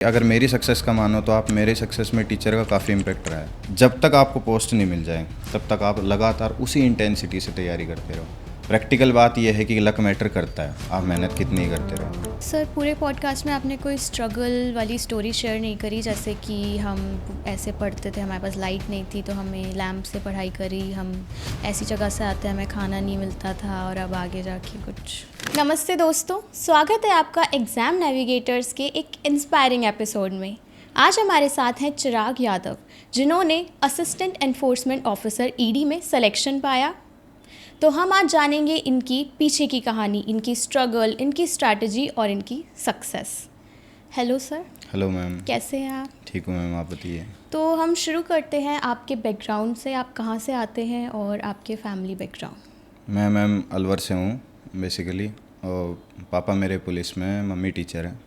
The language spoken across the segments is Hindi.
अगर मेरी सक्सेस का मानो तो आप मेरे सक्सेस में टीचर का काफ़ी इम्पैक्ट रहा है। जब तक आपको पोस्ट नहीं मिल जाए तब तक आप लगातार उसी इंटेंसिटी से तैयारी करते रहो। प्रैक्टिकल बात यह है कि लक मैटर करता है, आप मेहनत कितनी करते रहो। सर, पूरे पॉडकास्ट में आपने कोई स्ट्रगल वाली स्टोरी शेयर नहीं करी, जैसे कि हम ऐसे पढ़ते थे, हमारे पास लाइट नहीं थी तो हमें लैंप से पढ़ाई करी, हम ऐसी जगह से आते हमें खाना नहीं मिलता था और अब आगे जाके कुछ। नमस्ते दोस्तों, स्वागत है आपका एग्ज़ाम नेविगेटर्स के एक इंस्पायरिंग एपिसोड में। आज हमारे साथ हैं चिराग यादव, जिन्होंने असिस्टेंट एनफोर्समेंट ऑफिसर ईडी में सिलेक्शन पाया। तो हम आज जानेंगे इनकी पीछे की कहानी, इनकी स्ट्रगल, इनकी स्ट्रैटेजी और इनकी success. Hello sir. Hello ma'am. कैसे हैं आप? ठीक हूँ मैम, आप बताइए। तो हम शुरू करते हैं आपके बैकग्राउंड से, आप कहाँ से आते हैं और आपके फैमिली बैकग्राउंड। मैं मैम अलवर से हूँ बेसिकली, और पापा मेरे पुलिस में हैं, मम्मी टीचर है,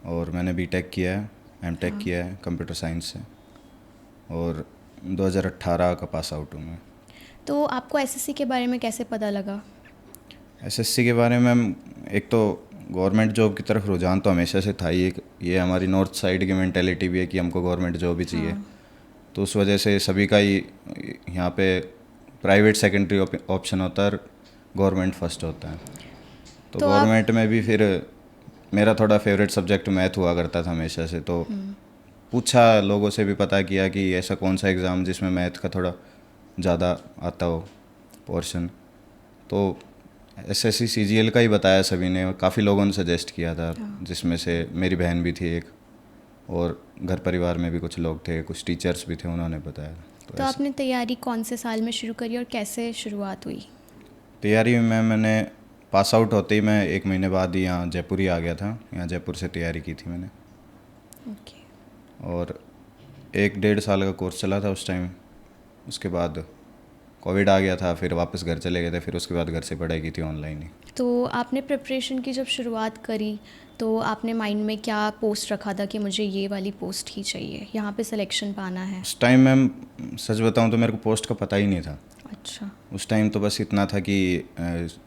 और मैंने बीटेक किया है, एमटेक किया है कंप्यूटर साइंस से, और 2018 का पास आउट हूँ मैं। तो आपको एसएससी के बारे में कैसे पता लगा? एसएससी के बारे में एक तो गवर्नमेंट जॉब की तरफ रुझान तो हमेशा से था ही। ये हमारी नॉर्थ साइड की मेंटेलिटी भी है कि हमको गवर्नमेंट जॉब ही चाहिए। तो उस वजह से सभी का ही यहाँ पे प्राइवेट सेकेंडरी ऑप्शन होता है, गवर्नमेंट फर्स्ट होता है। तो गवर्नमेंट में भी फिर मेरा थोड़ा फेवरेट सब्जेक्ट मैथ हुआ करता था हमेशा से। तो पूछा, लोगों से भी पता किया कि ऐसा कौन सा एग्ज़ाम जिसमें मैथ का थोड़ा ज़्यादा आता हो पोर्शन। तो एसएससी सीजीएल का ही बताया सभी ने, और काफ़ी लोगों ने सजेस्ट किया था, जिसमें से मेरी बहन भी थी एक, और घर परिवार में भी कुछ लोग थे, कुछ टीचर्स भी थे, उन्होंने बताया। तो आपने तैयारी कौन से साल में शुरू करी और कैसे शुरुआत हुई? तैयारी में मैंने पास आउट होते ही मैं 1 महीने बाद ही यहाँ जयपुर ही आ गया था। यहाँ जयपुर से तैयारी की थी मैंने। ओके। और 1 डेढ़ साल का कोर्स चला था उस टाइम। उसके बाद कोविड आ गया था, फिर वापस घर चले गए थे, फिर उसके बाद घर से पढ़ाई की थी ऑनलाइन ही। तो आपने प्रिपरेशन की जब शुरुआत करी तो आपने माइंड में क्या पोस्ट रखा था कि मुझे ये वाली पोस्ट ही चाहिए, यहाँ पे सिलेक्शन पाना है? उस टाइम मैम सच बताऊँ तो मेरे को पोस्ट का पता ही नहीं था। अच्छा। उस टाइम तो बस इतना था कि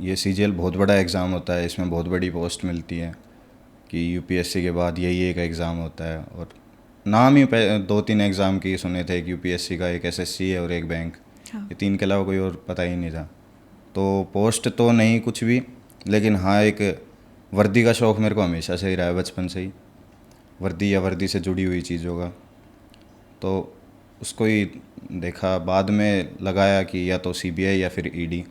ये सीजीएल बहुत बड़ा एग्ज़ाम होता है, इसमें बहुत बड़ी पोस्ट मिलती है, कि यूपीएससी के बाद यही एक एग्ज़ाम होता है। और नाम ही 2-3 एग्ज़ाम की सुने थे, एक यूपीएससी का, एक एसएससी है और एक बैंक। ये 3 के अलावा कोई और पता ही नहीं था। तो पोस्ट तो नहीं कुछ भी, लेकिन हाँ एक वर्दी का शौक़ मेरे को हमेशा से ही रहा है, बचपन से ही। वर्दी या वर्दी से जुड़ी हुई चीज़ों का, तो उसको ही देखा। बाद में लगाया कि या तो सीबीआई या फिर ईडी।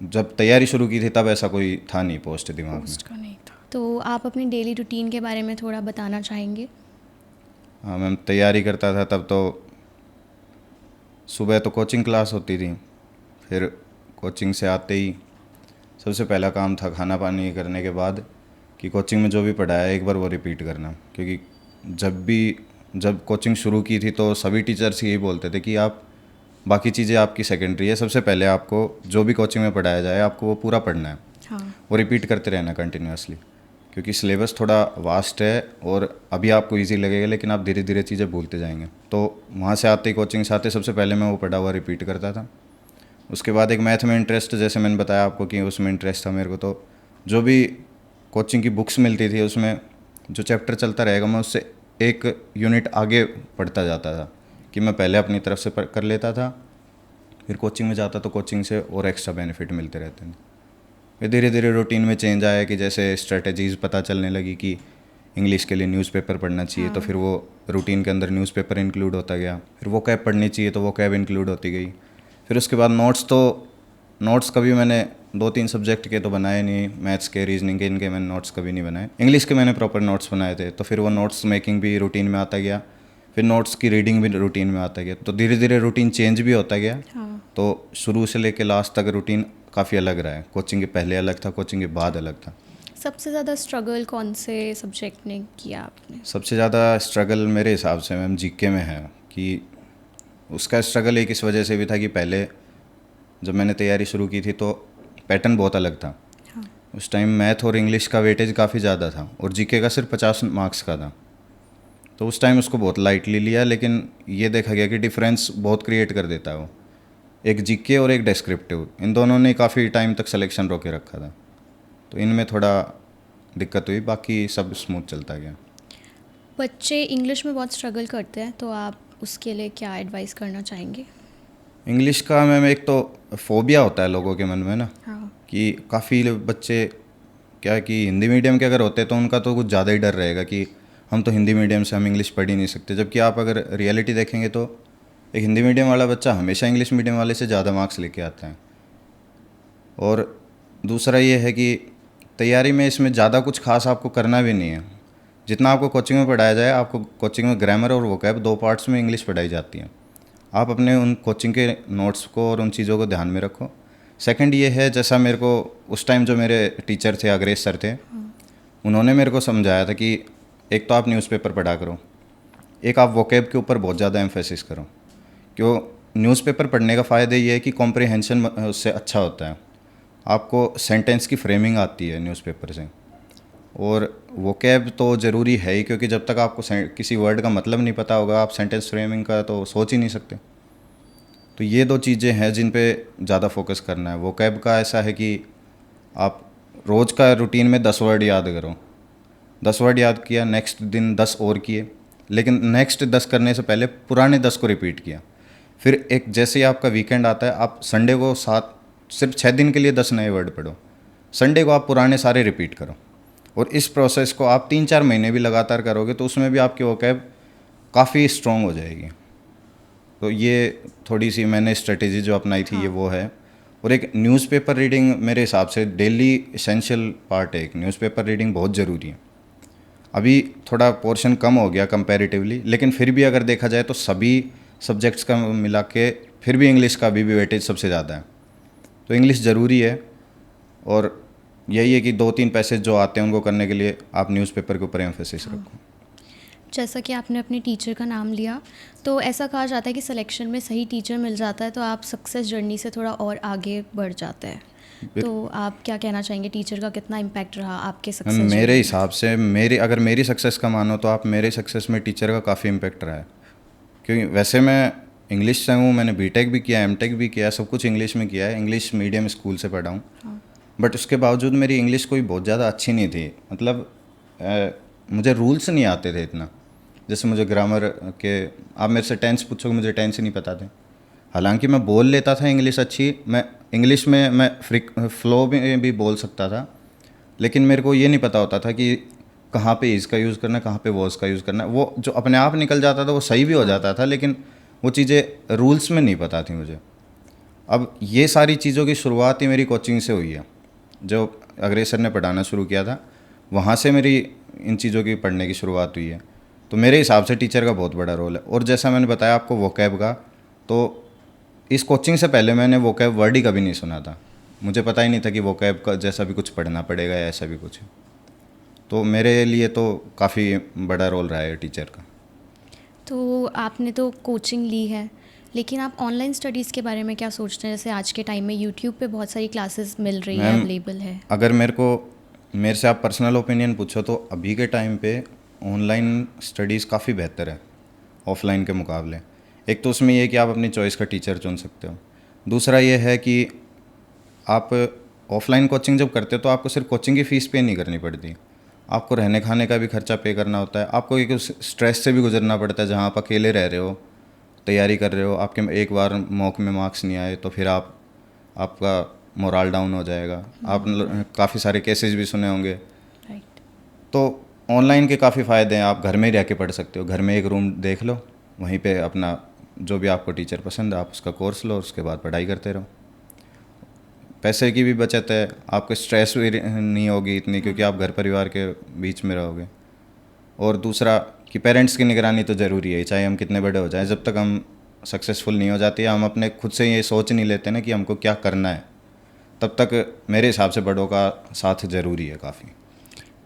जब तैयारी शुरू की थी तब ऐसा कोई था नहीं पोस्ट दिमाग में। का नहीं था। तो आप अपनी डेली रूटीन के बारे में थोड़ा बताना चाहेंगे? हाँ मैम, तैयारी करता था तब तो सुबह तो कोचिंग क्लास होती थी, फिर कोचिंग से आते ही सबसे पहला काम था खाना पानी करने के बाद कि कोचिंग में जो भी पढ़ाया एक बार वो रिपीट करना। क्योंकि जब कोचिंग शुरू की थी तो सभी टीचर्स यही बोलते थे कि आप बाकी चीज़ें आपकी सेकेंडरी है, सबसे पहले आपको जो भी कोचिंग में पढ़ाया जाए आपको वो पूरा पढ़ना है। हाँ। वो रिपीट करते रहना कंटिन्यूसली, क्योंकि सिलेबस थोड़ा वास्ट है और अभी आपको इजी लगेगा, लेकिन आप धीरे धीरे चीज़ें भूलते जाएंगे। तो वहाँ से आते ही, कोचिंग से आते सबसे पहले मैं वो पढ़ा हुआ रिपीट करता था। उसके बाद एक मैथ में इंटरेस्ट, जैसे मैंने बताया आपको कि उसमें इंटरेस्ट था मेरे को, तो जो भी कोचिंग की बुक्स मिलती थी उसमें जो चैप्टर चलता रहेगा मैं उससे एक यूनिट आगे पढ़ता जाता था, कि मैं पहले अपनी तरफ से कर लेता था, फिर कोचिंग में जाता तो कोचिंग से और एक्स्ट्रा बेनिफिट मिलते रहते थे। फिर धीरे धीरे रूटीन में चेंज आया कि जैसे स्ट्रेटजीज़ पता चलने लगी कि इंग्लिश के लिए न्यूज़पेपर पढ़ना चाहिए, तो फिर वो रूटीन के अंदर न्यूज़पेपर इंक्लूड होता गया। फिर वो कैब पढ़नी चाहिए तो वो कैब इंक्लूड होती गई। फिर उसके बाद नोट्स कभी मैंने 2-3 सब्जेक्ट के तो बनाए नहीं, मैथ्स के, रीजनिंग के, इनके मैंने नोट्स कभी नहीं बनाए। इंग्लिश के मैंने प्रॉपर नोट्स बनाए थे, तो फिर वो नोट्स मेकिंग भी रूटीन में आता गया, फिर नोट्स की रीडिंग भी रूटीन में आता गया। तो धीरे धीरे रूटीन चेंज भी होता गया। तो शुरू से लेकर लास्ट तक रूटीन काफ़ी अलग रहा है। कोचिंग के पहले अलग था, कोचिंग के बाद अलग था। सबसे ज़्यादा स्ट्रगल कौन से सब्जेक्ट ने किया आपने? सबसे ज़्यादा स्ट्रगल मेरे हिसाब से मैम जीके में है, कि उसका स्ट्रगल एक इस वजह से भी था कि पहले जब मैंने तैयारी शुरू की थी तो पैटर्न बहुत अलग था। उस टाइम मैथ और इंग्लिश का वेटेज काफ़ी ज़्यादा था और जीके का सिर्फ 50 मार्क्स का था। तो उस टाइम उसको बहुत लाइटली लिया, लेकिन ये देखा गया कि डिफरेंस बहुत क्रिएट कर देता है वो। एक जीके और एक डिस्क्रिप्टिव, इन दोनों ने काफ़ी टाइम तक सिलेक्शन रोके रखा था। तो इनमें थोड़ा दिक्कत हुई, बाकी सब स्मूथ चलता गया। बच्चे इंग्लिश में बहुत स्ट्रगल करते हैं, तो आप उसके लिए क्या एडवाइस करना चाहेंगे? इंग्लिश का मैम एक तो फोबिया होता है लोगों के मन में ना, हाँ। कि काफ़ी बच्चे क्या है कि हिंदी मीडियम के अगर होते तो उनका तो कुछ ज़्यादा ही डर रहेगा कि हम तो हिंदी मीडियम से हम इंग्लिश पढ़ ही नहीं सकते। जबकि आप अगर रियलिटी देखेंगे तो एक हिंदी मीडियम वाला बच्चा हमेशा इंग्लिश मीडियम वाले से ज़्यादा मार्क्स लेके आता है। और दूसरा ये है कि तैयारी में इसमें ज़्यादा कुछ खास आपको करना भी नहीं है। जितना आपको कोचिंग में पढ़ाया जाए, आपको कोचिंग में ग्रामर और वोकैब 2 पार्ट्स में इंग्लिश पढ़ाई जाती है। आप अपने उन कोचिंग के नोट्स को और उन चीज़ों को ध्यान में रखो। सेकंड ये है, जैसा मेरे को उस टाइम जो मेरे टीचर थे, अग्रेज सर थे, उन्होंने मेरे को समझाया था कि एक तो आप न्यूज़पेपर पढ़ा करो, एक आप वोकैब के ऊपर बहुत ज़्यादा एम्फेसिस करो। क्यों? न्यूज़पेपर पढ़ने का फ़ायदा ये है कि कॉम्प्रिहेंशन उससे अच्छा होता है, आपको सेंटेंस की फ्रेमिंग आती है न्यूज़पेपर से। और वोकैब तो ज़रूरी है ही, क्योंकि जब तक आपको किसी वर्ड का मतलब नहीं पता होगा, आप सेंटेंस फ्रेमिंग का तो सोच ही नहीं सकते। तो ये 2 चीज़ें हैं जिन पे ज़्यादा फोकस करना है। वोकैब का ऐसा है कि आप रोज़ का रूटीन में 10 वर्ड याद करो, 10 वर्ड याद किया, नेक्स्ट दिन 10 और किए, लेकिन नेक्स्ट 10 करने से पहले पुराने 10 को रिपीट किया। फिर एक जैसे ही आपका वीकेंड आता है, आप संडे को सिर्फ 6 दिन के लिए 10 नए वर्ड पढ़ो, संडे को आप पुराने सारे रिपीट करो। और इस प्रोसेस को आप 3-4 महीने भी लगातार करोगे तो उसमें भी आपकी वोकैब काफ़ी स्ट्रॉन्ग हो जाएगी। तो ये थोड़ी सी मैंने स्ट्रेटेजी जो अपनाई थी, ये वो है। और एक न्यूज़पेपर रीडिंग मेरे हिसाब से डेली एसेंशियल पार्ट है। एक न्यूज़पेपर रीडिंग बहुत ज़रूरी है। अभी थोड़ा पोर्शन कम हो गया कंपैरेटिवली, लेकिन फिर भी अगर देखा जाए तो सभी सब्जेक्ट्स का मिला के फिर भी इंग्लिश का भी वेटेज सबसे ज़्यादा है। तो इंग्लिश ज़रूरी है। और यही है कि 2-3 पैसेज जो आते हैं उनको करने के लिए आप न्यूज़पेपर के ऊपर एम्फेसिस रखो। जैसा कि आपने अपने टीचर का नाम लिया, तो ऐसा कहा जाता है कि सिलेक्शन में सही टीचर मिल जाता है तो आप सक्सेस जर्नी से थोड़ा और आगे बढ़ जाते हैं। तो आप क्या कहना चाहेंगे, टीचर का कितना इम्पैक्ट रहा आपके सक्सेस मेरे जर्नी में? हिसाब से अगर मेरी सक्सेस का मानो तो आप मेरे सक्सेस में टीचर का काफ़ी इम्पैक्ट रहा है। क्योंकि वैसे मैं इंग्लिश से हूँ, मैंने बीटेक भी किया, एमटेक भी किया, सब कुछ इंग्लिश में किया है, इंग्लिश मीडियम स्कूल से पढ़ा हूँ। बट उसके बावजूद मेरी इंग्लिश कोई बहुत ज़्यादा अच्छी नहीं थी। मतलब मुझे रूल्स नहीं आते थे इतना। जैसे मुझे ग्रामर के, आप मेरे से टेंस पूछोगे, मुझे टेंस ही नहीं पता थे। हालांकि मैं बोल लेता था इंग्लिश अच्छी, मैं इंग्लिश में मैं फ्लो में भी बोल सकता था, लेकिन मेरे को ये नहीं पता होता था कि कहाँ पे इसका यूज़ करना है, कहाँ पे वॉज का यूज़ करना है। वो जो अपने आप निकल जाता था वो सही भी हो जाता था, लेकिन वो चीज़ें रूल्स में नहीं पता थी मुझे। अब ये सारी चीज़ों की शुरुआत ही मेरी कोचिंग से हुई है। जो अग्रेज सर ने पढ़ाना शुरू किया था, वहाँ से मेरी इन चीज़ों की पढ़ने की शुरुआत हुई है। तो मेरे हिसाब से टीचर का बहुत बड़ा रोल है। और जैसा मैंने बताया आपको वोकैब का, तो इस कोचिंग से पहले मैंने वोकैब वर्ड ही कभी नहीं सुना था। मुझे पता ही नहीं था कि वोकैब का जैसा भी कुछ पढ़ना पड़ेगा या ऐसा भी कुछ। तो मेरे लिए तो काफ़ी बड़ा रोल रहा है टीचर का। तो आपने तो कोचिंग ली है, लेकिन आप ऑनलाइन स्टडीज़ के बारे में क्या सोचते हैं? जैसे आज के टाइम में यूट्यूब पे बहुत सारी क्लासेस मिल रही है, मैम, अवेलेबल है। अगर मेरे से आप पर्सनल ओपिनियन पूछो तो अभी के टाइम पे ऑनलाइन स्टडीज़ काफ़ी बेहतर है ऑफलाइन के मुकाबले। एक तो उसमें ये है कि आप अपनी चॉइस का टीचर चुन सकते हो। दूसरा ये है कि आप ऑफलाइन कोचिंग जब करते हो तो आपको सिर्फ कोचिंग की फ़ीस पे नहीं करनी पड़ती, आपको रहने खाने का भी खर्चा पे करना होता है। आपको एक स्ट्रेस से भी गुजरना पड़ता है, जहाँ आप अकेले रह रहे हो, तैयारी कर रहे हो, आपके एक बार मॉक में मार्क्स नहीं आए तो फिर आपका मोरल डाउन हो जाएगा। आप काफ़ी सारे केसेस भी सुने होंगे। राइट। तो ऑनलाइन के काफ़ी फ़ायदे हैं। आप घर में ही रह के पढ़ सकते हो, घर में एक रूम देख लो, वहीं पे अपना जो भी आपको टीचर पसंद है आप उसका कोर्स लो, उसके बाद पढ़ाई करते रहो। पैसे की भी बचत है, आपको स्ट्रेस भी नहीं होगी इतनी, क्योंकि आप घर परिवार के बीच में रहोगे। और दूसरा कि पेरेंट्स की निगरानी तो ज़रूरी है, चाहे हम कितने बड़े हो जाएं। जब तक हम सक्सेसफुल नहीं हो जाते, हम अपने खुद से ये सोच नहीं लेते ना कि हमको क्या करना है, तब तक मेरे हिसाब से बड़ों का साथ ज़रूरी है काफ़ी।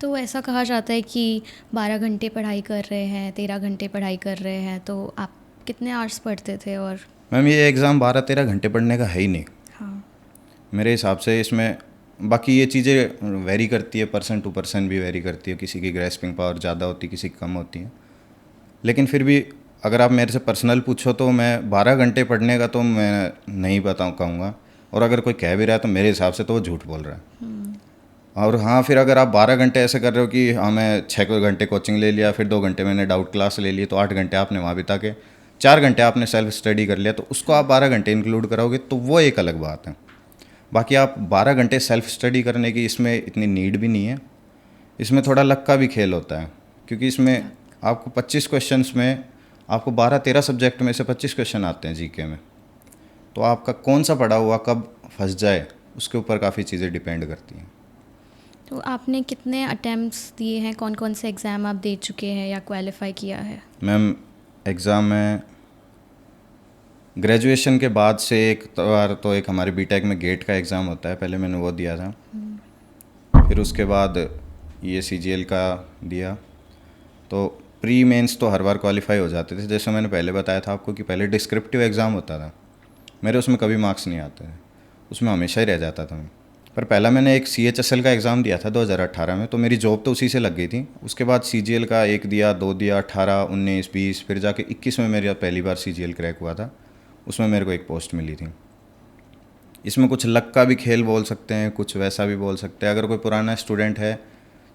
तो ऐसा कहा जाता है कि 12 घंटे पढ़ाई कर रहे हैं, 13 घंटे पढ़ाई कर रहे हैं, तो आप कितने आवर्स पढ़ते थे? और मैम, ये एग्ज़ाम 12-13 घंटे पढ़ने का है ही नहीं हाँ, मेरे हिसाब से। इसमें बाकी ये चीज़ें वेरी करती है, पर्सन टू पर्सन भी वेरी करती है, किसी की ग्रेस्पिंग पावर ज़्यादा होती है, किसी की कम होती है। लेकिन फिर भी अगर आप मेरे से पर्सनल पूछो तो मैं 12 घंटे पढ़ने का तो मैं नहीं कहूँगा। और अगर कोई कह भी रहा है तो मेरे हिसाब से तो वो झूठ बोल रहा है। और हाँ, फिर अगर आप 12 घंटे ऐसे कर रहे हो कि हाँ मैं 6 घंटे कोचिंग ले लिया, फिर 2 घंटे मैंने डाउट क्लास ले ली, तो 8 घंटे आपने वहाँ बिता के 4 घंटे आपने सेल्फ स्टडी कर लिया, तो उसको आप 12 घंटे इंक्लूड कराओगे तो वो एक अलग बात है। बाकी आप 12 घंटे सेल्फ स्टडी करने की इसमें इतनी नीड भी नहीं है। इसमें थोड़ा लक का भी खेल होता है, क्योंकि इसमें आपको 25 क्वेश्चंस में आपको 12-13 सब्जेक्ट में से 25 क्वेश्चन आते हैं जीके में। तो आपका कौन सा पढ़ा हुआ कब फंस जाए उसके ऊपर काफ़ी चीज़ें डिपेंड करती हैं। तो आपने कितने अटेम्प्ट्स दिए हैं, कौन कौन से एग्ज़ाम आप दे चुके हैं या क्वालिफाई किया है? मैम एग्ज़ाम में ग्रेजुएशन के बाद से एक बार तो एक हमारे बीटेक में गेट का एग्ज़ाम होता है, पहले मैंने वो दिया था। फिर उसके बाद ये सीजीएल का दिया। तो प्री मेंस तो हर बार क्वालिफाई हो जाते थे। जैसे मैंने पहले बताया था आपको कि पहले डिस्क्रिप्टिव एग्ज़ाम होता था, मेरे उसमें कभी मार्क्स नहीं आते थे, उसमें हमेशा ही रह जाता था मैं। पर पहला मैंने एक CHSL का एग्ज़ाम दिया था 2018 में, तो मेरी जॉब तो उसी से लग गई थी। उसके बाद CGL का एक दिया, 2 दिया, 18, 19, 20, फिर जाके 21 में मेरी पहली बार CGL क्रैक हुआ था, उसमें मेरे को एक पोस्ट मिली थी। इसमें कुछ लक का भी खेल बोल सकते हैं, कुछ वैसा भी बोल सकते हैं। अगर कोई पुराना स्टूडेंट है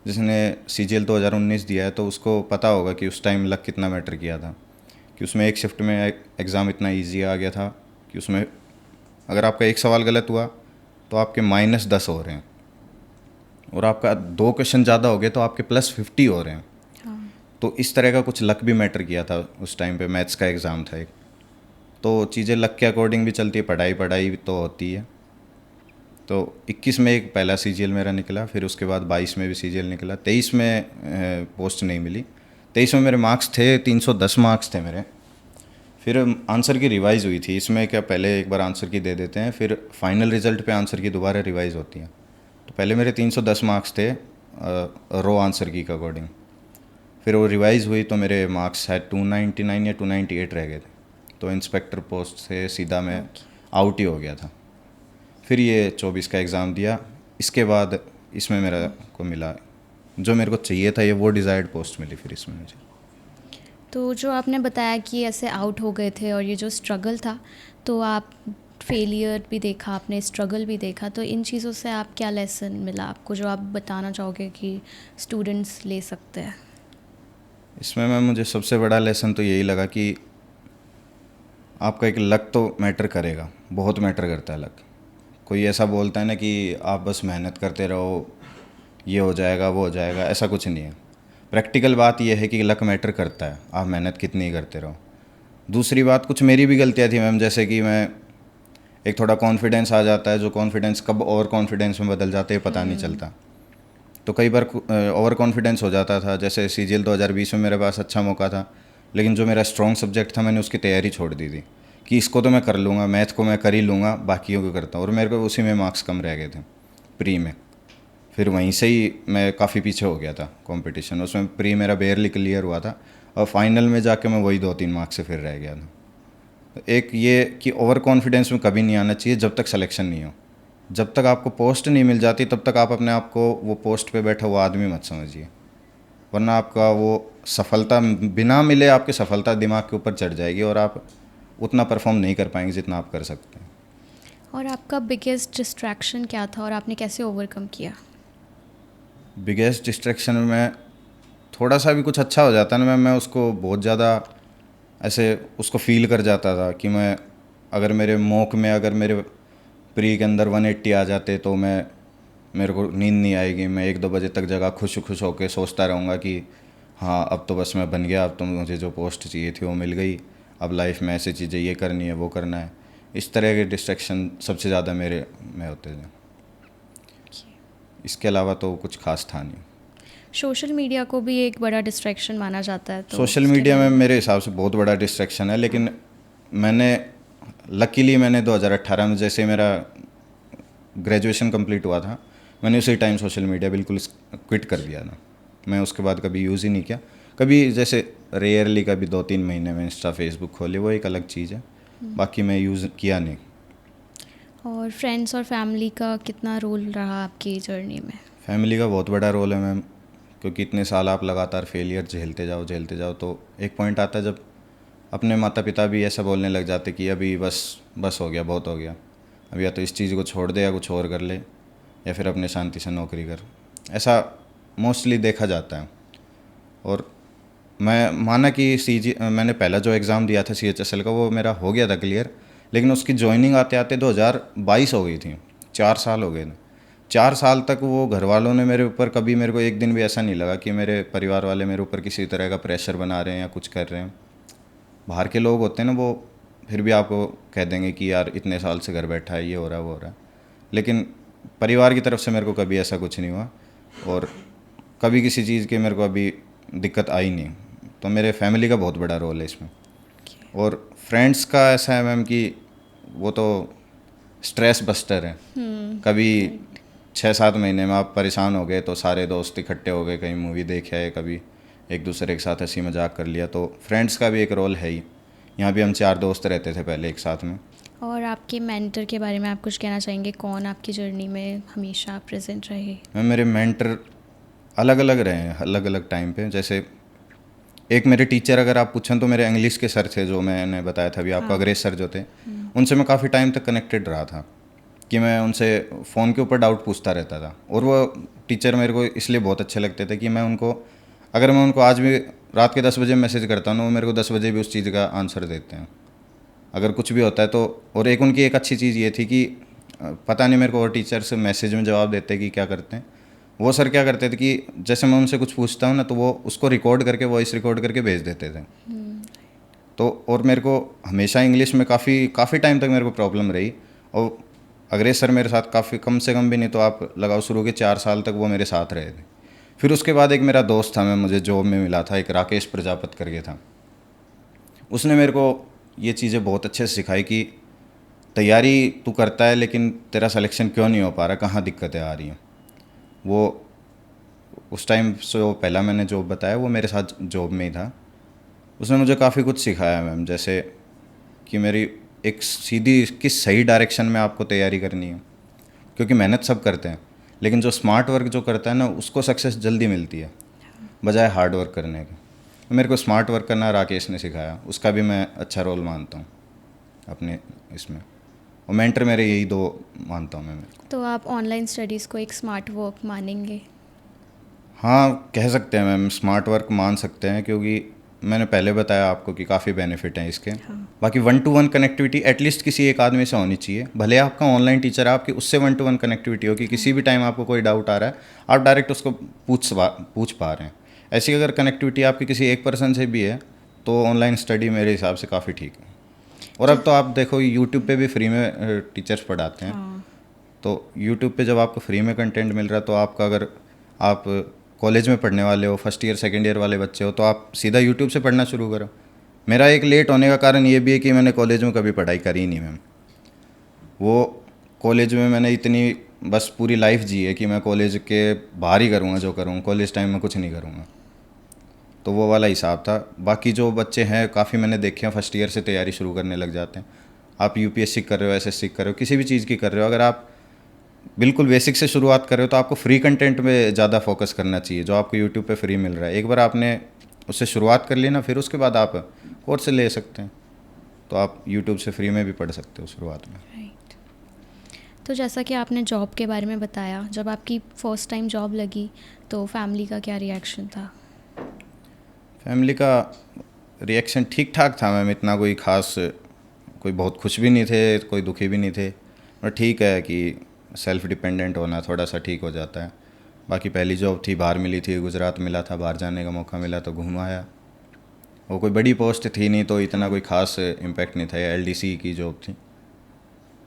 जिसने CGL 2019 दिया है तो उसको पता होगा कि उस टाइम लक कितना मैटर किया था, कि उसमें एक शिफ्ट में एग्ज़ाम इतना ईजी आ गया था कि उसमें अगर आपका एक सवाल गलत हुआ तो आपके -10 हो रहे हैं, और आपका 2 क्वेश्चन ज़्यादा हो गए तो आपके +50 हो रहे हैं। हाँ। तो इस तरह का कुछ लक भी मैटर किया था उस टाइम पे। मैथ्स का एग्ज़ाम था एक, तो चीज़ें लक के अकॉर्डिंग भी चलती है, पढ़ाई पढ़ाई तो होती है। तो 21 में एक पहला CGL मेरा निकला, फिर उसके बाद 22 में भी CGL निकला, 23 में पोस्ट नहीं मिली। 23 में मेरे मार्क्स थे 310 मार्क्स थे मेरे। फिर आंसर की रिवाइज़ हुई थी। इसमें क्या, पहले एक बार आंसर की दे देते हैं, फिर फाइनल रिजल्ट पे आंसर की दोबारा रिवाइज़ होती है। तो पहले मेरे 310 मार्क्स थे रो आंसर की के अकॉर्डिंग, फिर वो रिवाइज़ हुई तो मेरे मार्क्स शायद 299 या 298 रह गए थे। तो इंस्पेक्टर पोस्ट से सीधा मैं आउट ही हो गया था। फिर ये 24 का एग्ज़ाम दिया, इसके बाद इसमें मेरा को मिला जो मेरे को चाहिए था, ये वो डिज़ायर्ड पोस्ट मिली फिर इसमें मुझे। तो जो आपने बताया कि ऐसे आउट हो गए थे और ये जो स्ट्रगल था, तो आप फेलियर भी देखा, आपने स्ट्रगल भी देखा, तो इन चीज़ों से आप क्या लेसन मिला आपको जो आप बताना चाहोगे कि स्टूडेंट्स ले सकते हैं? इसमें मैं मुझे सबसे बड़ा लेसन तो यही लगा कि आपका एक लक तो मैटर करेगा, बहुत मैटर करता है लक। कोई ऐसा बोलता है ना कि आप बस मेहनत करते रहो, ये हो जाएगा वो हो जाएगा, ऐसा कुछ नहीं है। प्रैक्टिकल बात यह है कि लक मैटर करता है, आप मेहनत कितनी ही करते रहो। दूसरी बात, कुछ मेरी भी गलतियाँ थी मैम, जैसे कि मैं एक थोड़ा कॉन्फिडेंस आ जाता है, जो कॉन्फिडेंस कब ओवर कॉन्फिडेंस में बदल जाते हैं पता नहीं चलता। तो कई बार ओवर कॉन्फिडेंस हो जाता था। जैसे CGL 2020 में मेरे पास अच्छा मौका था, लेकिन जो मेरा स्ट्रॉन्ग सब्जेक्ट था मैंने उसकी तैयारी छोड़ दी थी कि इसको तो मैं कर लूँगा, मैथ को मैं कर ही लूँगा, बाकियों को करता हूँ, और मेरे को उसी में मार्क्स कम रह गए थे प्री में। फिर वहीं से ही मैं काफ़ी पीछे हो गया था कंपटीशन, उसमें प्री मेरा बेयरली क्लियर हुआ था, और फाइनल में जाके मैं वही 2-3 मार्क्स से फिर रह गया था। एक ये कि ओवर कॉन्फिडेंस में कभी नहीं आना चाहिए जब तक सिलेक्शन नहीं हो। जब तक आपको पोस्ट नहीं मिल जाती तब तक आप अपने आप को वो पोस्ट पे बैठा हुआ आदमी मत समझिए, वरना आपका वो सफलता बिना मिले आपकी सफलता दिमाग के ऊपर चढ़ जाएगी और आप उतना परफॉर्म नहीं कर पाएंगे जितना आप कर सकते हैं। और आपका बिगेस्ट डिस्ट्रैक्शन क्या था और आपने कैसे ओवरकम किया? बिगेस्ट डिस्ट्रैक्शन में थोड़ा सा भी कुछ अच्छा हो जाता है ना, मैं उसको बहुत ज़्यादा ऐसे उसको फील कर जाता था कि मैं अगर मेरे मॉक में अगर मेरे प्री के अंदर 180 आ जाते तो मेरे को नींद नहीं आएगी, मैं 1-2 बजे तक जगह खुश होकर सोचता रहूँगा कि हाँ अब तो बस मैं बन गया, अब तो मुझे जो पोस्ट चाहिए थी वो मिल गई, अब लाइफ में ऐसी चीज़ें ये करनी है वो करना है। इस तरह के डिस्ट्रैक्शन सबसे ज़्यादा मेरे में होते थे। इसके अलावा तो कुछ खास था नहीं। सोशल मीडिया को भी एक बड़ा डिस्ट्रैक्शन माना जाता है, तो सोशल मीडिया में मेरे हिसाब से बहुत बड़ा डिस्ट्रैक्शन है, लेकिन मैंने लकीली मैंने 2018 में जैसे मेरा ग्रेजुएशन कंप्लीट हुआ था, मैंने उसी टाइम सोशल मीडिया बिल्कुल क्विट कर दिया था। मैं उसके बाद कभी यूज़ ही नहीं किया, कभी जैसे रेयरली कभी 2-3 महीने में इंस्टा फेसबुक खोले, वो एक अलग चीज़ है, बाकी मैं यूज़ किया नहीं। और फ्रेंड्स और फैमिली का कितना रोल रहा आपकी जर्नी में? फैमिली का बहुत बड़ा रोल है मैम, क्योंकि इतने साल आप लगातार फेलियर झेलते जाओ तो एक पॉइंट आता है जब अपने माता पिता भी ऐसा बोलने लग जाते कि अभी बस हो गया, बहुत हो गया, अब या तो इस चीज़ को छोड़ दे या कुछ और कर ले। या फिर अपने शांति से नौकरी कर, ऐसा मोस्टली देखा जाता है। और मैं माना कि मैंने पहला जो एग्ज़ाम दिया था CHSL का वो मेरा हो गया था क्लियर, लेकिन उसकी जॉइनिंग आते आते 2022 हो गई थी, 4 साल हो गए थे। 4 साल तक वो घर वालों ने मेरे ऊपर कभी, मेरे को एक दिन भी ऐसा नहीं लगा कि मेरे परिवार वाले मेरे ऊपर किसी तरह का प्रेशर बना रहे हैं या कुछ कर रहे हैं। बाहर के लोग होते हैं ना, वो फिर भी आपको कह देंगे कि यार इतने साल से घर बैठा है, ये हो रहा है वो हो रहा है, लेकिन परिवार की तरफ से मेरे को कभी ऐसा कुछ नहीं हुआ और कभी किसी चीज़ की मेरे को अभी दिक्कत आई नहीं। तो मेरे फैमिली का बहुत बड़ा रोल है इसमें। और फ्रेंड्स का ऐसा है मैम कि वो तो स्ट्रेस बस्टर है। कभी 6-7 महीने में आप परेशान हो गए तो सारे दोस्त इकट्ठे हो गए, कहीं मूवी देख आए, कभी एक दूसरे के साथ हंसी मजाक कर लिया। तो फ्रेंड्स का भी एक रोल है ही। यहाँ भी हम 4 दोस्त रहते थे पहले एक साथ में। और आपके मेंटर के बारे में आप कुछ कहना चाहेंगे? कौन आपकी जर्नी में हमेशा प्रेजेंट रहे? मैम मेरे मेंटर अलग अलग रहे हैं, अलग अलग टाइम पे। जैसे एक मेरे टीचर अगर आप पूछें तो मेरे इंग्लिश के सर थे, जो मैंने बताया था अभी आपको, अग्रेज सर जो थे, उनसे मैं काफ़ी टाइम तक कनेक्टेड रहा था कि मैं उनसे फ़ोन के ऊपर डाउट पूछता रहता था। और वो टीचर मेरे को इसलिए बहुत अच्छे लगते थे कि मैं उनको, अगर मैं उनको आज भी रात के 10 बजे मैसेज करता हूँ ना, वो मेरे को 10 बजे भी उस चीज़ का आंसर देते हैं अगर कुछ भी होता है तो। और एक उनकी एक अच्छी चीज़ ये थी कि पता नहीं मेरे को और टीचर्स मैसेज में जवाब देते कि क्या करते हैं, वो सर क्या करते थे कि जैसे मैं उनसे कुछ पूछता हूँ ना तो वो उसको रिकॉर्ड करके, वॉइस रिकॉर्ड करके भेज देते थे। तो और मेरे को हमेशा इंग्लिश में काफ़ी टाइम तक मेरे को प्रॉब्लम रही। और अंग्रेज सर मेरे साथ काफ़ी, कम से कम भी नहीं तो आप लगाओ शुरू के 4 साल तक वो मेरे साथ रहे थे। फिर उसके बाद एक मेरा दोस्त था, मैं मुझे जॉब में मिला था, एक राकेश प्रजापत करके था। उसने मेरे को ये चीज़ें बहुत अच्छे से सिखाई कि तैयारी तू करता है लेकिन तेरा सिलेक्शन क्यों नहीं हो पा रहा, कहाँ दिक्कतें आ रही हैं। वो उस टाइम जो पहला मैंने जॉब बताया वो मेरे साथ जॉब में ही था। उसने मुझे काफ़ी कुछ सिखाया मैम, जैसे कि मेरी एक सीधी किस सही डायरेक्शन में आपको तैयारी करनी है, क्योंकि मेहनत सब करते हैं लेकिन जो स्मार्ट वर्क जो करता है ना उसको सक्सेस जल्दी मिलती है बजाय हार्ड वर्क करने के। तो मेरे को स्मार्ट वर्क करना राकेश ने सिखाया, उसका भी मैं अच्छा रोल मानता हूँ अपने इसमें। और मेंटर मेरे यही 2 मानता हूँ मैं। तो आप ऑनलाइन स्टडीज़ को एक स्मार्ट वर्क मानेंगे? हाँ कह सकते हैं मैम, स्मार्ट वर्क मान सकते हैं, क्योंकि मैंने पहले बताया आपको कि काफ़ी बेनिफिट हैं इसके। बाकी 1-to-1 कनेक्टिविटी एटलीस्ट किसी एक आदमी से होनी चाहिए, भले आपका ऑनलाइन टीचर है, आपकी उससे 1-to-1 कनेक्टिविटी हो कि किसी भी टाइम आपको कोई डाउट आ रहा है आप डायरेक्ट उसको पूछ पा रहे हैं। ऐसी अगर कनेक्टिविटी आपकी किसी एक पर्सन से भी है तो ऑनलाइन स्टडी मेरे हिसाब से काफ़ी ठीक है। और अब तो आप देखो यूट्यूब पे भी फ्री में टीचर्स पढ़ाते हैं। तो यूट्यूब पे जब आपको फ्री में कंटेंट मिल रहा है तो आपका, अगर आप कॉलेज में पढ़ने वाले हो, फर्स्ट ईयर सेकंड ईयर वाले बच्चे हो, तो आप सीधा यूट्यूब से पढ़ना शुरू करो। मेरा एक लेट होने का कारण ये भी है कि मैंने कॉलेज में कभी पढ़ाई करी नहीं मैम। वो कॉलेज में मैंने इतनी बस पूरी लाइफ जी है कि मैं कॉलेज के बाहर ही करूँगा जो करूँगा, कॉलेज टाइम में कुछ नहीं करूँगा। तो वो वाला हिसाब था। बाकी जो बच्चे हैं काफ़ी मैंने देखे हैं फर्स्ट ईयर से तैयारी शुरू करने लग जाते हैं। आप यूपीएससी कर रहे हो, एसएससी कर रहे हो, किसी भी चीज़ की कर रहे हो, अगर आप बिल्कुल बेसिक से शुरुआत कर रहे हो तो आपको फ्री कंटेंट में ज़्यादा फोकस करना चाहिए जो आपको यूट्यूब पे फ्री मिल रहा है। एक बार आपने उससे शुरुआत कर ली ना, फिर उसके बाद आप कोर्स ले सकते हैं। तो आप यूट्यूब से फ्री में भी पढ़ सकते हो शुरुआत में। राइट। तो जैसा कि आपने जॉब के बारे में बताया, जब आपकी फर्स्ट टाइम जॉब लगी तो फैमिली का क्या रिएक्शन था? फैमिली का रिएक्शन ठीक ठाक था मैम, इतना कोई ख़ास, कोई बहुत खुश भी नहीं थे, कोई दुखी भी नहीं थे। और ठीक है कि सेल्फ डिपेंडेंट होना थोड़ा सा ठीक हो जाता है। बाकी पहली जॉब थी, बाहर मिली थी, गुजरात मिला था, बाहर जाने का मौका मिला तो घूम आया। वो कोई बड़ी पोस्ट थी नहीं तो इतना कोई ख़ास इम्पैक्ट नहीं था, एलडीसी की जॉब थी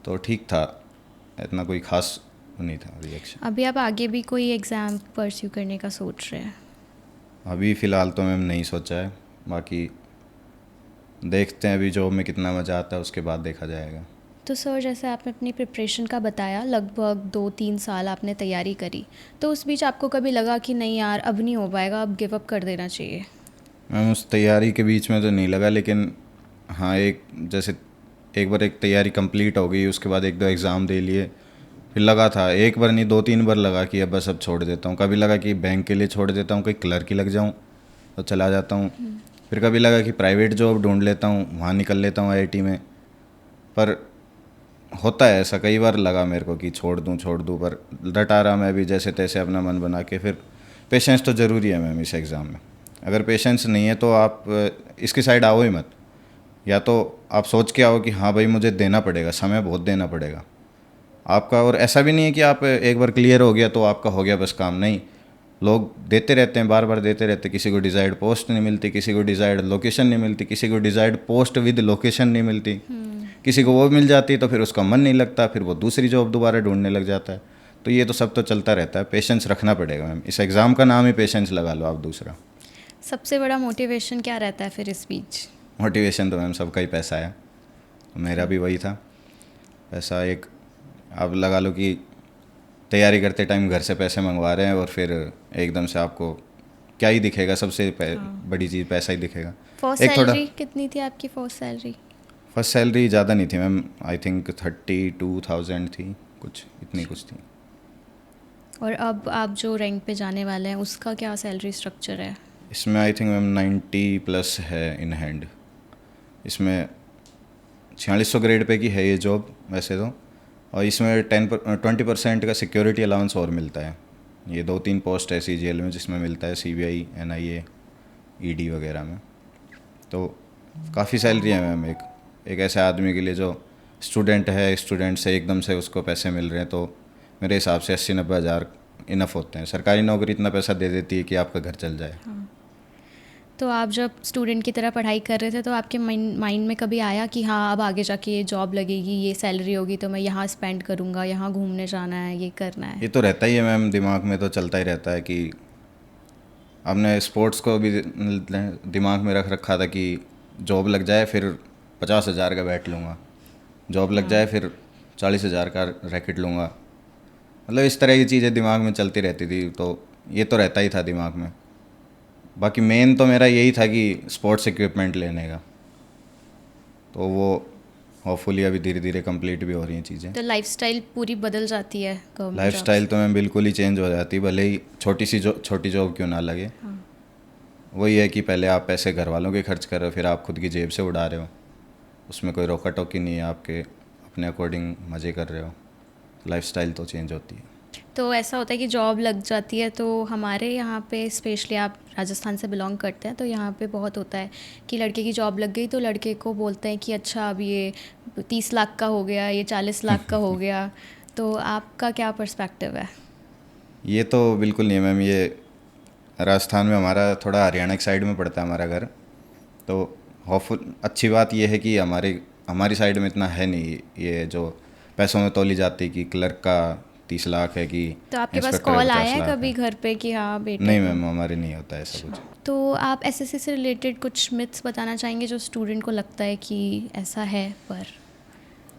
तो ठीक था, इतना कोई ख़ास नहीं था रिएक्शन। अभी आप आगे भी कोई एग्ज़ाम परस्यू करने का सोच रहे हैं? अभी फ़िलहाल तो मैम नहीं सोचा है, बाकी देखते हैं अभी जॉब में कितना मज़ा आता है, उसके बाद देखा जाएगा। तो सर, जैसे आपने अपनी प्रिपरेशन का बताया, लगभग 2-3 साल आपने तैयारी करी, तो उस बीच आपको कभी लगा कि नहीं यार अब नहीं हो पाएगा, अब गिव अप कर देना चाहिए? मैम उस तैयारी के बीच में तो नहीं लगा, लेकिन हाँ एक बार एक तैयारी कंप्लीट हो गई, उसके बाद 1-2 एग्ज़ाम दे लिए, फिर लगा था, एक बार नहीं 2-3 बार लगा कि अब बस अब छोड़ देता हूँ। कभी लगा कि बैंक के लिए छोड़ देता हूँ, कोई क्लर्क ही लग जाऊँ तो चला जाता हूँ। फिर कभी लगा कि प्राइवेट जॉब ढूंढ लेता हूँ, वहाँ निकल लेता हूँ आईआईटी में। पर होता है ऐसा, कई बार लगा मेरे को कि छोड़ दूँ, पर डटा रहा मैं भी जैसे तैसे अपना मन बना के। फिर पेशेंस तो ज़रूरी है मैम इस एग्ज़ाम में। अगर पेशेंस नहीं है तो आप इसकी साइड आओ ही मत। या तो आप सोच के आओ कि हाँ भाई मुझे देना पड़ेगा, समय बहुत देना पड़ेगा आपका। और ऐसा भी नहीं है कि आप एक बार क्लियर हो गया तो आपका हो गया बस काम, नहीं। लोग देते रहते हैं, बार बार देते रहते हैं। किसी को डिज़ायर्ड पोस्ट नहीं मिलती, किसी को डिज़ायर्ड लोकेशन नहीं मिलती, किसी को डिज़ायर्ड पोस्ट विद लोकेशन नहीं मिलती, किसी को वो मिल जाती तो फिर उसका मन नहीं लगता, फिर वो दूसरी जॉब दोबारा ढूंढने लग जाता है। तो ये तो सब तो चलता रहता है। पेशेंस रखना पड़ेगा मैम, इस एग्ज़ाम का नाम ही पेशेंस लगा लो आप। दूसरा सबसे बड़ा मोटिवेशन क्या रहता है फिर इस बीच? मोटिवेशन तो मैम सबका ही पैसा है, तो मेरा भी वही था। पैसा एक, आप लगा लो कि तैयारी करते टाइम घर से पैसे मंगवा रहे हैं और फिर एकदम से आपको क्या ही दिखेगा, सबसे बड़ी चीज़ पैसा ही दिखेगा। फर्स्ट एक थोड़ा सैलरी कितनी थी आपकी? फर्स्ट सैलरी फर्स्ट सैलरी ज़्यादा नहीं थी मैम, आई थिंक 32,000 थी, कुछ इतनी कुछ थी। और अब आप जो रैंक पे जाने वाले हैं उसका क्या सैलरी स्ट्रक्चर है? इसमें आई थिंक मैम 90+ है इन हैंड। इसमें 4600 ग्रेड पे की है ये जॉब वैसे तो, और इसमें 20% का सिक्योरिटी अलाउंस और मिलता है। ये 2-3 पोस्ट है CGL में जिसमें मिलता है, CBI, NIA, ED वगैरह में। तो काफ़ी सैलरी है मैम एक ऐसे आदमी के लिए जो स्टूडेंट है, स्टूडेंट से एकदम से उसको पैसे मिल रहे हैं। तो मेरे हिसाब से 80-90 हज़ार इनफ होते हैं। सरकारी नौकरी इतना पैसा दे देती है कि आपका घर चल जाए। तो आप जब स्टूडेंट की तरह पढ़ाई कर रहे थे तो आपके माइंड में कभी आया कि हाँ अब आगे जाके ये जॉब लगेगी, ये सैलरी होगी तो मैं यहाँ स्पेंड करूँगा, यहाँ घूमने जाना है, ये करना है? ये तो रहता ही है मैम, दिमाग में तो चलता ही रहता है कि आपने स्पोर्ट्स को भी दिमाग में रख रखा था कि जॉब लग जाए फिर 50,000 का बैट लूँगा, जॉब लग जाए फिर 40,000 का रैकेट लूँगा। मतलब इस तरह की चीज़ें दिमाग में चलती रहती थी, तो ये तो रहता ही था दिमाग में। बाकी मेन तो मेरा यही था कि स्पोर्ट्स इक्विपमेंट लेने का, तो वो होपफुली अभी धीरे धीरे कंप्लीट भी हो रही हैं चीज़ें। तो लाइफस्टाइल पूरी बदल जाती है गवर्नमेंट लाइफस्टाइल तो मैं बिल्कुल ही चेंज हो जाती, भले ही छोटी जॉब क्यों ना लगे। वही है कि पहले आप पैसे घर वालों के खर्च कर रहे हो, फिर आप खुद की जेब से उड़ा रहे हो, उसमें कोई रोका टोकी नहीं है, आपके अपने अकॉर्डिंग मज़े कर रहे हो। लाइफस्टाइल तो चेंज होती है। तो ऐसा होता है कि जॉब लग जाती है तो हमारे यहाँ पे स्पेशली आप राजस्थान से बिलोंग करते हैं तो यहाँ पे बहुत होता है कि लड़के की जॉब लग गई तो लड़के को बोलते हैं कि अच्छा अब ये 30 लाख का हो गया, ये 40 लाख का हो गया। तो आपका क्या पर्सपेक्टिव है? ये तो बिल्कुल नहीं है मैम। ये राजस्थान में, हमारा थोड़ा हरियाणा की साइड में पड़ता है हमारा घर, तो होपफुल अच्छी बात ये है कि हमारी साइड में इतना है नहीं ये जो पैसों में तोली जाती है कि क्लर्क का 30 लाख है कि तो आपके पास इंस्पेक्टर का कॉल 50 आया है लाख कभी घर पे कि हाँ बेटे? नहीं मैम, हमारे नहीं होता ऐसा कुछ। तो आप SSC से रिलेटेड कुछ मिथ्स बताना चाहेंगे जो स्टूडेंट को लगता है कि ऐसा है? पर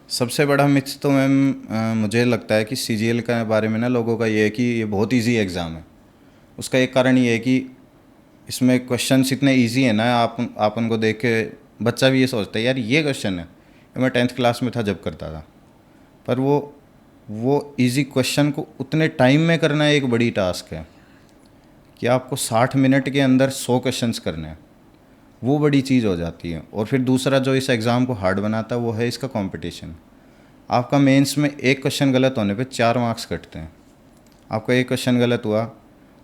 सबसे बड़ा मिथ तो मैम मुझे लगता है कि CGL के बारे में ना लोगों का ये है कि ये बहुत इजी एग्ज़ाम है। उसका एक कारण ये है कि इसमें क्वेश्चंस इतने इजी है ना, आप उनको देख के बच्चा भी ये सोचता है यार ये क्वेश्चन है, ये मैं 10th क्लास में था जब करता था। पर वो इजी क्वेश्चन को उतने टाइम में करना एक बड़ी टास्क है कि आपको 60 मिनट के अंदर 100 क्वेश्चंस करने हैं, वो बड़ी चीज़ हो जाती है। और फिर दूसरा जो इस एग्ज़ाम को हार्ड बनाता है वो है इसका कंपटीशन। आपका मेंस में एक क्वेश्चन गलत होने पे 4 मार्क्स कटते हैं। आपका एक क्वेश्चन गलत हुआ,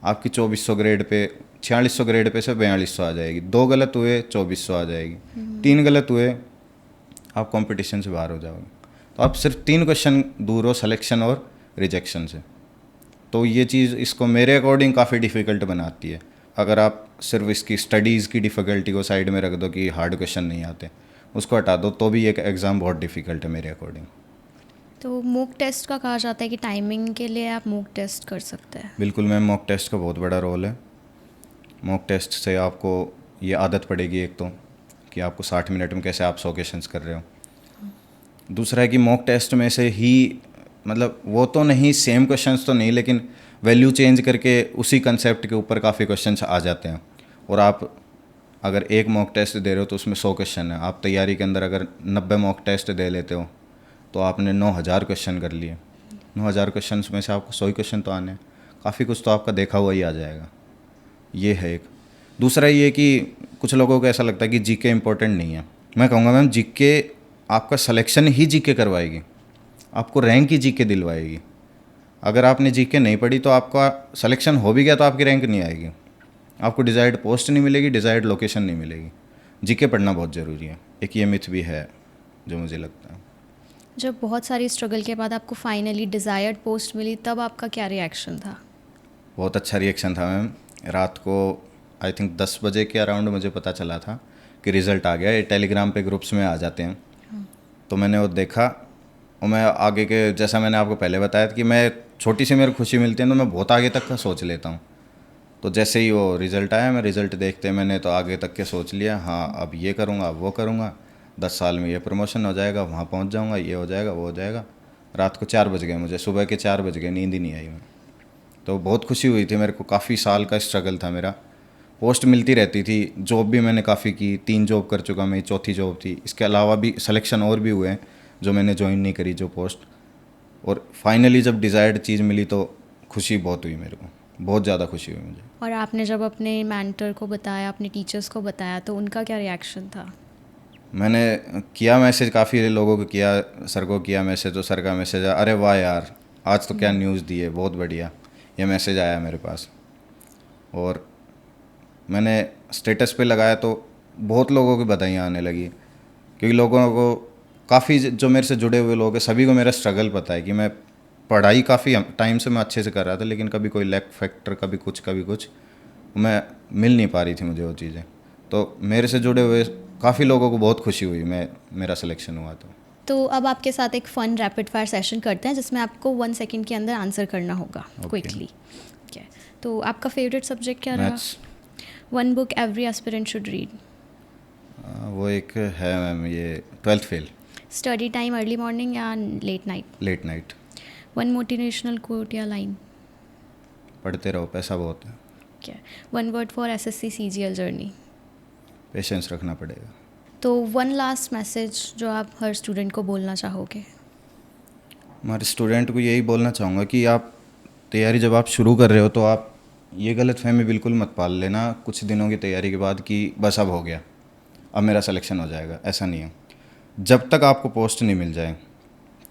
आपकी 2400 ग्रेड पे 4600 ग्रेड पे से 4200 आ जाएगी। 2 गलत हुए 2400 आ जाएगी। 3 गलत हुए आप कंपटीशन से बाहर हो जाओगे। तो आप सिर्फ 3 क्वेश्चन दूर हो सिलेक्शन और रिजेक्शन से। तो ये चीज़ इसको मेरे अकॉर्डिंग काफ़ी डिफ़िकल्ट बनाती है। अगर आप सिर्फ इसकी स्टडीज़ की डिफ़िकल्टी को साइड में रख दो कि हार्ड क्वेश्चन नहीं आते, उसको हटा दो, तो भी एक एग्ज़ाम बहुत डिफ़िकल्ट है मेरे अकॉर्डिंग। तो मॉक टेस्ट का कहा जाता है कि टाइमिंग के लिए आप मॉक टेस्ट कर सकते हैं। बिल्कुल मैम, मॉक टेस्ट का बहुत बड़ा रोल है। मॉक टेस्ट से आपको ये आदत पड़ेगी एक तो कि आपको 60 मिनट में कैसे आप 100 क्वेश्चंस कर रहे हो। दूसरा है कि मॉक टेस्ट में से ही मतलब वो तो नहीं, सेम क्वेश्चंस तो नहीं, लेकिन वैल्यू चेंज करके उसी कंसेप्ट के ऊपर काफ़ी क्वेश्चंस आ जाते हैं। और आप अगर एक मॉक टेस्ट दे रहे हो तो उसमें 100 क्वेश्चन है। आप तैयारी के अंदर अगर 90 मॉक टेस्ट दे लेते हो तो आपने 9000 क्वेश्चन कर लिए। 9000 क्वेश्चन में से आपको 100 ही क्वेश्चन तो आने हैं, काफ़ी कुछ तो आपका देखा हुआ ही आ जाएगा। ये है एक। दूसरा ये कि कुछ लोगों को ऐसा लगता है कि जीके इम्पोर्टेंट नहीं है। मैं कहूँगा मैम, जीके आपका सिलेक्शन ही जीके करवाएगी। आपको रैंक ही जीके दिलवाएगी। अगर आपने जीके नहीं पढ़ी तो आपका सिलेक्शन हो भी गया तो आपकी रैंक नहीं आएगी, आपको डिज़ायर्ड पोस्ट नहीं मिलेगी, डिज़ायर्ड लोकेशन नहीं मिलेगी। जीके पढ़ना बहुत ज़रूरी है, एक ये मिथ भी है जो मुझे लगता है। जब बहुत सारी स्ट्रगल के बाद आपको फाइनली डिज़ायर्ड पोस्ट मिली तब आपका क्या रिएक्शन था? बहुत अच्छा रिएक्शन था मैम। रात को आई थिंक 10 बजे के अराउंड मुझे पता चला था कि रिज़ल्ट आ गया। ये टेलीग्राम पे ग्रुप्स में आ जाते हैं। तो मैंने वो देखा और मैं आगे के, जैसा मैंने आपको पहले बताया था कि मैं छोटी सी मेरे खुशी मिलती है तो मैं बहुत आगे तक का सोच लेता हूँ। तो जैसे ही वो रिज़ल्ट आया, मैं रिज़ल्ट देखते मैंने तो आगे तक के सोच लिया, हाँ अब ये करूँगा, अब वो करूँगा, 10 साल में ये प्रमोशन हो जाएगा, वहाँ पहुँच जाऊँगा, ये हो जाएगा, वो हो जाएगा। रात को 4 बज गए मुझे, सुबह के 4 बज गए, नींद ही नहीं आई मैं। तो बहुत खुशी हुई थी मेरे को। काफ़ी साल का स्ट्रगल था मेरा, पोस्ट मिलती रहती थी, जॉब भी मैंने काफ़ी की, 3 जॉब कर चुका, मेरी चौथी जॉब थी। इसके अलावा भी सिलेक्शन और भी हुए हैं जो मैंने ज्वाइन नहीं करी जो पोस्ट। और फाइनली जब डिज़ायर्ड चीज़ मिली तो खुशी बहुत हुई मेरे को, बहुत ज़्यादा खुशी हुई मुझे। और आपने जब अपने मेंटर को बताया, अपने टीचर्स को बताया, तो उनका क्या रिएक्शन था? मैंने किया मैसेज, काफ़ी लोगों को किया, सर को किया मैसेज, तो सर का मैसेज आया, अरे वाह यार आज तो क्या न्यूज़ दी है, बहुत बढ़िया, ये मैसेज आया मेरे पास। और मैंने स्टेटस पे लगाया तो बहुत लोगों की बधाइयाँ आने लगी, क्योंकि लोगों को काफ़ी जो मेरे से जुड़े हुए लोग हैं सभी को मेरा स्ट्रगल पता है कि मैं पढ़ाई काफ़ी टाइम से मैं अच्छे से कर रहा था, लेकिन कभी कोई लैक फैक्टर, कभी कुछ मैं मिल नहीं पा रही थी मुझे वो चीज़ें। तो मेरे से जुड़े हुए काफ़ी लोगों को बहुत खुशी हुई मेरा सिलेक्शन हुआ तो अब आपके साथ एक फ़न रैपिड फायर सेशन करते हैं जिसमें आपको 1 सेकंड के अंदर आंसर करना होगा क्विकली। ठीक है, तो आपका फेवरेट सब्जेक्ट क्या रहा? Maths. 1 book every aspirant should read. वो एक है मैम, ये 12th fail. Study time early morning या late night? Late night. 1 motivational quote या लाइन? पढ़ते रहो, पैसा बहुत है। क्या 1 word for SSC CGL journey? Patience रखना पड़ेगा। तो 1 लास्ट मैसेज जो आप हर स्टूडेंट को बोलना चाहोगे? हमारे स्टूडेंट को यही बोलना चाहूँगा कि आप तैयारी जब आप शुरू कर रहे हो तो आप ये गलतफहमी बिल्कुल मत पाल लेना कुछ दिनों की तैयारी के बाद कि बस अब हो गया, अब मेरा सिलेक्शन हो जाएगा। ऐसा नहीं है। जब तक आपको पोस्ट नहीं मिल जाए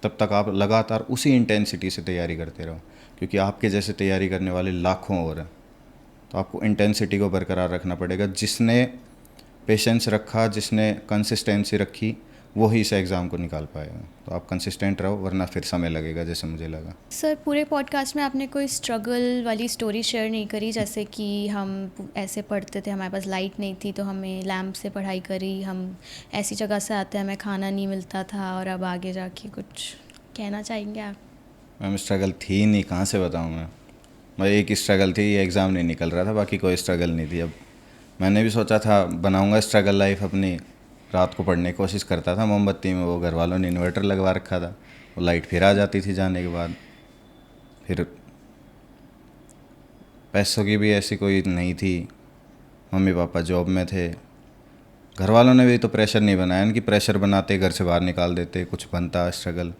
तब तक आप लगातार उसी इंटेंसिटी से तैयारी करते रहो, क्योंकि आपके जैसे तैयारी करने वाले लाखों और हैं। तो आपको इंटेंसिटी को बरकरार रखना पड़ेगा। जिसने पेशेंस रखा, जिसने कंसिस्टेंसी रखी, वो ही इस एग्ज़ाम को निकाल पाएगा। तो आप कंसिस्टेंट रहो, वरना फिर समय लगेगा जैसे मुझे लगा। सर पूरे पॉडकास्ट में आपने कोई स्ट्रगल वाली स्टोरी शेयर नहीं करी, जैसे कि हम ऐसे पढ़ते थे, हमारे पास लाइट नहीं थी तो हमें लैम्प से पढ़ाई करी, हम ऐसी जगह से आते हमें खाना नहीं मिलता था, और अब आगे जाके कुछ कहना चाहेंगे आप? मैम स्ट्रगल थी नहीं, कहाँ से बताऊँ मैं एक ही स्ट्रगल थी, ये एग्ज़ाम नहीं निकल रहा था, बाकी कोई स्ट्रगल नहीं थी। अब मैंने भी सोचा था बनाऊंगा स्ट्रगल लाइफ अपनी, रात को पढ़ने की कोशिश करता था मोमबत्ती में, वो घर वालों ने इन्वर्टर लगवा रखा था, वो लाइट फिर आ जाती थी जाने के बाद। फिर पैसों की भी ऐसी कोई नहीं थी, मम्मी पापा जॉब में थे, घर वालों ने भी तो प्रेशर नहीं बनाया, इनकी प्रेशर बनाते घर से बाहर निकाल देते, कुछ बनता। स्ट्रगल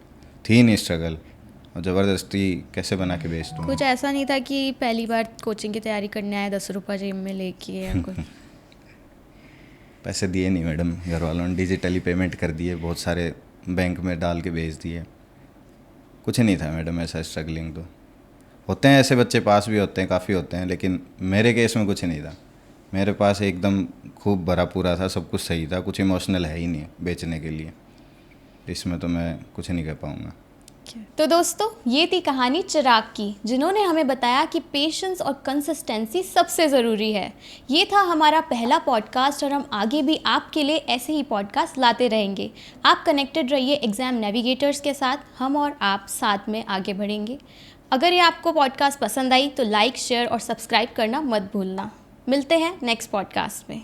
थी नहीं स्ट्रगल, और ज़बरदस्ती कैसे बना के बेच दूँ। कुछ ऐसा नहीं था कि पहली बार कोचिंग की तैयारी करने आए 10 रुपये जेब में लेके या कुछ? पैसे दिए नहीं मैडम, घर वालों ने डिजिटली पेमेंट कर दिए, बहुत सारे बैंक में डाल के भेज दिए। कुछ नहीं था मैडम ऐसा स्ट्रगलिंग। तो होते हैं ऐसे बच्चे, पास भी होते हैं, काफ़ी होते हैं, लेकिन मेरे केस में कुछ नहीं था। मेरे पास एकदम खूब भरा पूरा था, सब कुछ सही था, कुछ इमोशनल है ही नहीं बेचने के लिए। इसमें तो मैं कुछ नहीं कह पाऊँगा। तो दोस्तों ये थी कहानी चिराग की, जिन्होंने हमें बताया कि पेशेंस और कंसिस्टेंसी सबसे ज़रूरी है। ये था हमारा पहला पॉडकास्ट, और हम आगे भी आपके लिए ऐसे ही पॉडकास्ट लाते रहेंगे। आप कनेक्टेड रहिए एग्ज़ाम नेविगेटर्स के साथ, हम और आप साथ में आगे बढ़ेंगे। अगर ये आपको पॉडकास्ट पसंद आई तो लाइक, शेयर और सब्सक्राइब करना मत भूलना। मिलते हैं नेक्स्ट पॉडकास्ट में।